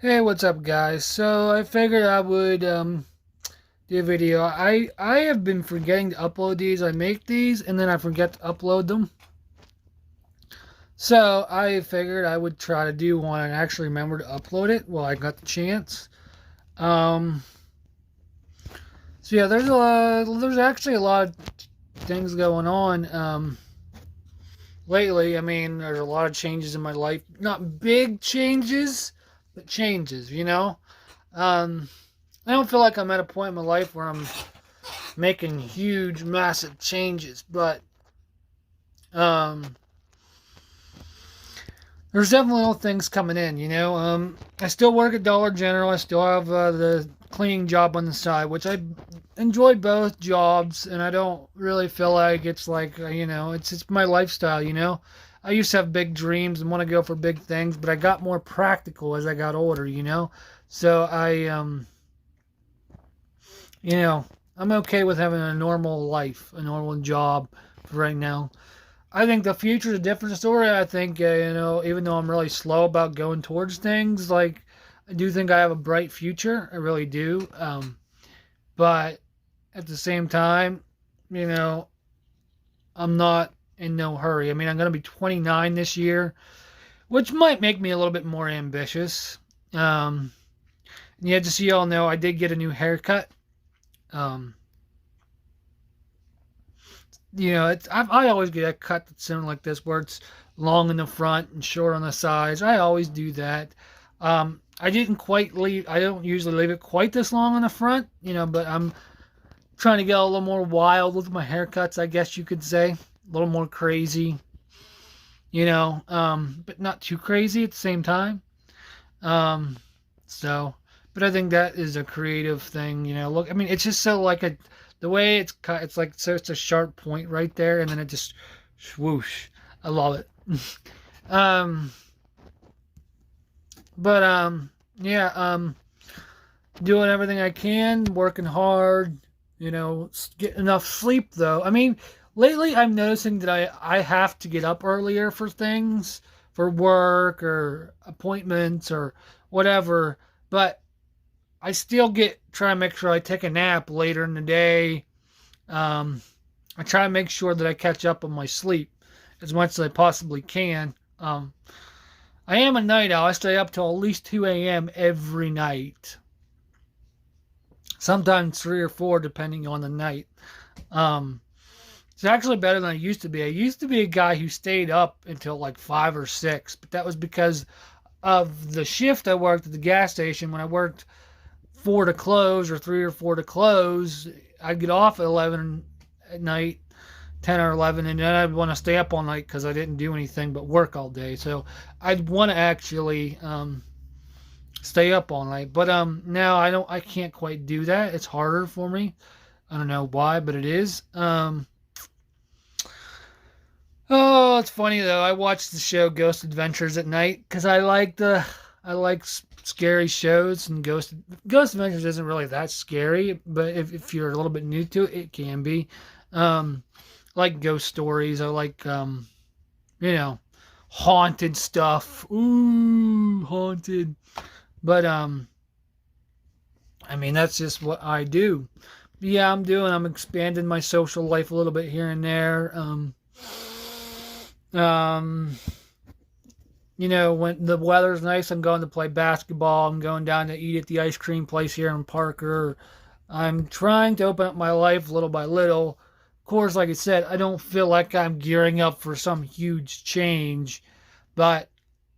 Hey, what's up, guys? So I figured I would do a video. I have been forgetting to upload these. I make these and then I forget to upload them. So I figured I would try to do one and actually remember to upload it while I got the chance. Um, so yeah, there's actually a lot of things going on lately. I mean, there's a lot of changes in my life. Not big changes, but changes. Um, I don't feel like I'm at a point in my life where I'm making huge, massive changes, but um, there's definitely little things coming in. I still work at Dollar General. I still have the cleaning job on the side, which I enjoy both jobs, and I don't really feel like it's like it's my lifestyle. I used to have big dreams and want to go for big things, but I got more practical as I got older. So you know, I'm okay with having a normal life, a normal job for right now. I think the future is a different story. I think, even though I'm really slow about going towards things, like, I do think I have a bright future. I really do. But at the same time, you know, I'm not in no hurry. I mean, I'm going to be 29 this year, which might make me a little bit more ambitious. And yeah, just so y'all know, I did get a new haircut. Um, I always get a cut that's similar like this, where it's long in the front and short on the sides. I always do that. I didn't quite leave. I don't usually leave it quite this long on the front, but I'm trying to get a little more wild with my haircuts, I guess you could say, a little more crazy, but not too crazy at the same time. Um, so, but I think that is a creative thing. Look, I mean, it's just so like the way it's cut, it's like, so it's a sharp point right there, and then it just swoosh. I love it. um, yeah, doing everything I can, working hard, get enough sleep though. I mean, lately I'm noticing that I have to get up earlier for things, for work or appointments or whatever, but I still try to make sure I take a nap later in the day. Um, I try to make sure that I catch up on my sleep as much as I possibly can. I am a night owl. I stay up till at least 2 a.m. every night. Sometimes 3 or 4, depending on the night. Um, it's actually better than I used to be. I used to be a guy who stayed up until like 5 or 6, but that was because of the shift I worked at the gas station. When I worked 4 to close, or 3 or 4 to close, I'd get off at 11 at night, 10 or 11, and then I'd want to stay up all night because I didn't do anything but work all day. So I'd want to actually stay up all night. But now I can't quite do that. It's harder for me. I don't know why, but it is. Oh, it's funny though. I watch the show Ghost Adventures at night because I like scary shows, and Ghost Adventures isn't really that scary, but if you're a little bit new to it, it can be. I like ghost stories. I like haunted stuff. Ooh, haunted. But I mean, that's just what I do. Yeah, I'm expanding my social life a little bit here and there. Um, when the weather's nice, I'm going to play basketball. I'm going down to eat at the ice cream place here in Parker. I'm trying to open up my life little by little. Of course, like I said, I don't feel like I'm gearing up for some huge change, but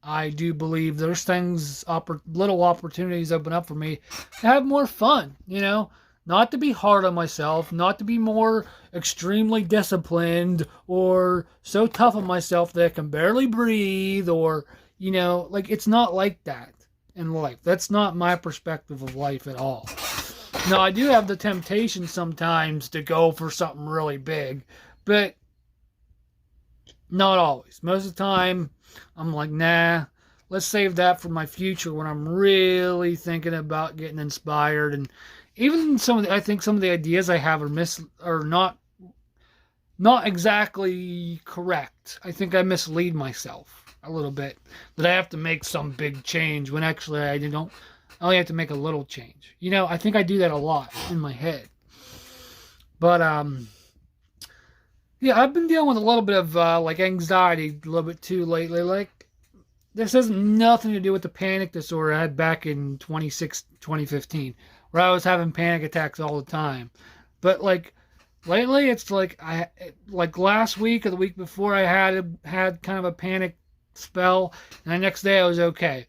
I do believe there's little opportunities open up for me to have more fun. Not to be hard on myself, not to be more extremely disciplined or so tough on myself that I can barely breathe, or, like, it's not like that in life. That's not my perspective of life at all. Now, I do have the temptation sometimes to go for something really big, but not always. Most of the time, I'm like, nah, let's save that for my future when I'm really thinking about getting inspired. And even I think some of the ideas I have are not exactly correct. I think I mislead myself. a little bit, that I have to make some big change when actually I don't. I only have to make a little change. I think I do that a lot in my head. But yeah, I've been dealing with a little bit of like anxiety a little bit too lately. Like this has nothing to do with the panic disorder I had back in 2015, where I was having panic attacks all the time. But like lately, it's like last week or the week before, I had kind of a panic spell, and the next day I was okay.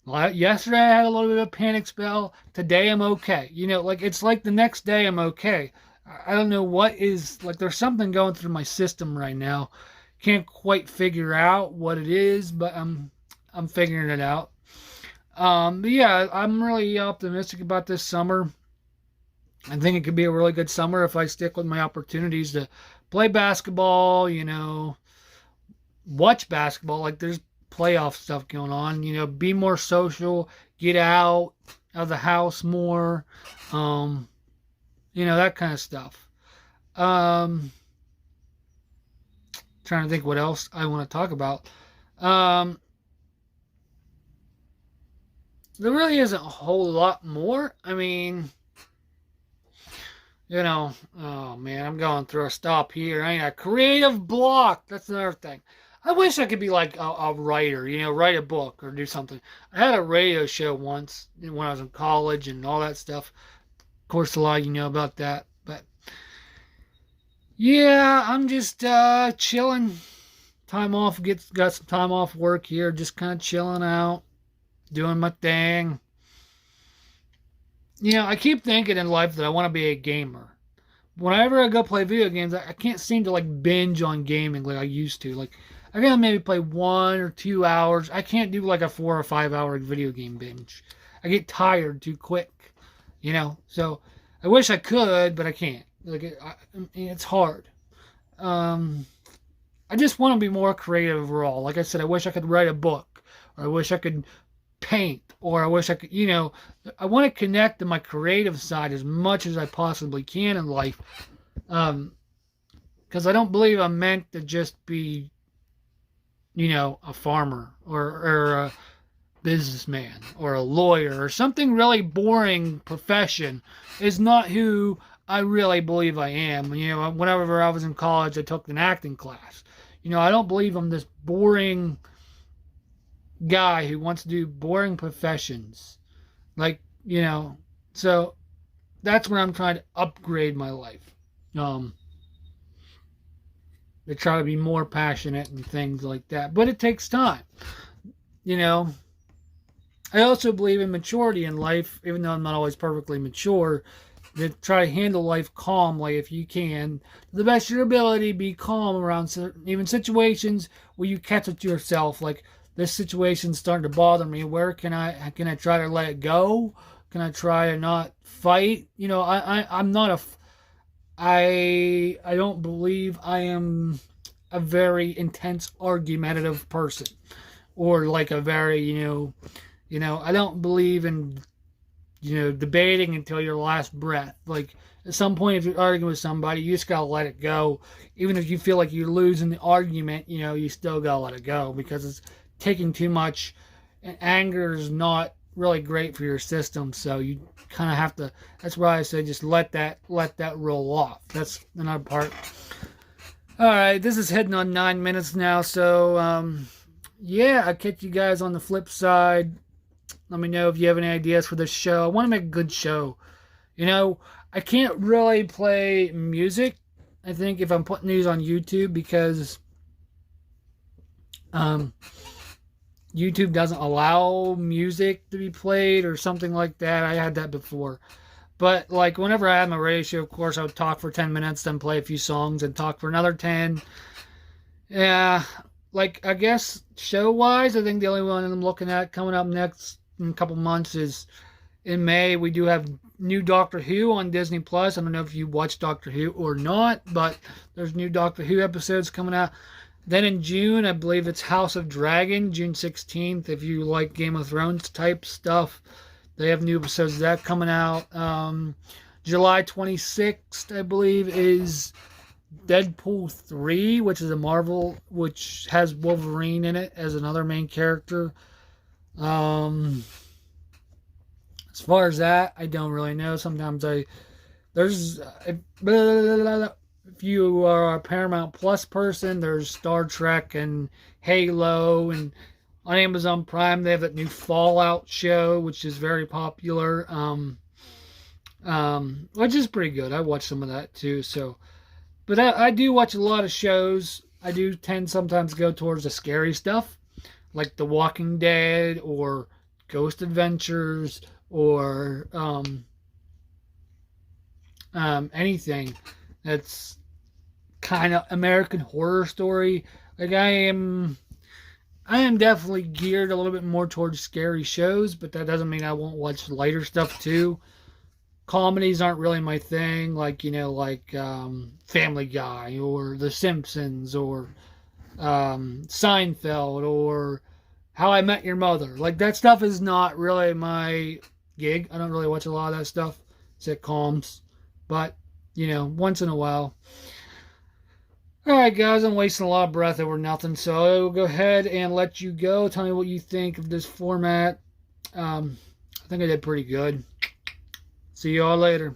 Yesterday I had a little bit of a panic spell. Today I'm okay. Like it's like the next day I'm okay. I don't know what is, like, there's something going through my system right now. Can't quite figure out what it is, but I'm figuring it out. But yeah, I'm really optimistic about this summer. I think it could be a really good summer if I stick with my opportunities to play basketball, watch basketball. Like there's playoff stuff going on, be more social, get out of the house more, that kind of stuff. Trying to think what else I want to talk about. There really isn't a whole lot more. I mean, oh man, I'm going through a stop here. I ain't a creative block. That's another thing. I wish I could be like a writer, write a book or do something. I had a radio show once when I was in college and all that stuff. Of course, a lot of you know about that. But yeah, I'm just chilling. Time off, got some time off work here, just kind of chilling out, doing my thing. I keep thinking in life that I want to be a gamer. Whenever I go play video games, I can't seem to like binge on gaming like I used to. Like I gotta maybe play 1 or 2 hours. I can't do like a 4 or 5 hour video game binge. I get tired too quick, So I wish I could, but I can't. Like it's hard. I just want to be more creative overall. Like I said, I wish I could write a book, or I wish I could paint, or I wish I could, I want to connect to my creative side as much as I possibly can in life. Because I don't believe I'm meant to just be, a farmer or a businessman or a lawyer or something really boring profession is not who I really believe I am. Whenever I was in college, I took an acting class. I don't believe I'm this boring guy who wants to do boring professions. So that's where I'm trying to upgrade my life. To try to be more passionate and things like that. But it takes time. I also believe in maturity in life, even though I'm not always perfectly mature, to try to handle life calmly if you can. To the best of your ability, be calm around certain, even situations where you catch it to yourself. Like, this situation's starting to bother me. Where can I try to let it go? Can I try to not fight? I'm not I don't believe I am a very intense argumentative person, or like a very, I don't believe in, debating until your last breath. Like at some point, if you're arguing with somebody, you just gotta let it go. Even if you feel like you're losing the argument, you still gotta let it go, because it's taking too much, and anger is not really great for your system. So you kind of have to. That's why I say just let that roll off. That's another part. All right, this is heading on 9 minutes now. So yeah, I'll catch you guys on the flip side. Let me know if you have any ideas for this show. I want to make a good show. I can't really play music, I think, if I'm putting these on YouTube, because YouTube doesn't allow music to be played or something like that. I had that before. But like whenever I had my radio show, of course, I would talk for 10 minutes, then play a few songs and talk for another 10. Yeah, like I guess show-wise, I think the only one I'm looking at coming up next in a couple months is in May. We do have new Doctor Who on Disney Plus. I don't know if you watch Doctor Who or not, but there's new Doctor Who episodes coming out. Then in June, I believe it's House of Dragon, June 16th. If you like Game of Thrones type stuff, they have new episodes of that coming out. July 26th, I believe, is Deadpool 3, which is a Marvel, which has Wolverine in it as another main character. Um, as far as that, I don't really know. Sometimes there's, if you are a Paramount Plus person, there's Star Trek and Halo, and on Amazon Prime they have that new Fallout show, which is very popular. Which is pretty good. I watched some of that too. So, but I do watch a lot of shows. I do tend sometimes to go towards the scary stuff, like The Walking Dead or Ghost Adventures or anything that's kind of American Horror Story. Like I am definitely geared a little bit more towards scary shows, but that doesn't mean I won't watch lighter stuff too. Comedies aren't really my thing, like Family Guy or The Simpsons or Seinfeld or How I Met Your Mother. Like that stuff is not really my gig. I don't really watch a lot of that stuff, sitcoms, but once in a while. All right, guys, I'm wasting a lot of breath over nothing, so I will go ahead and let you go. Tell me what you think of this format. I think I did pretty good. See you all later.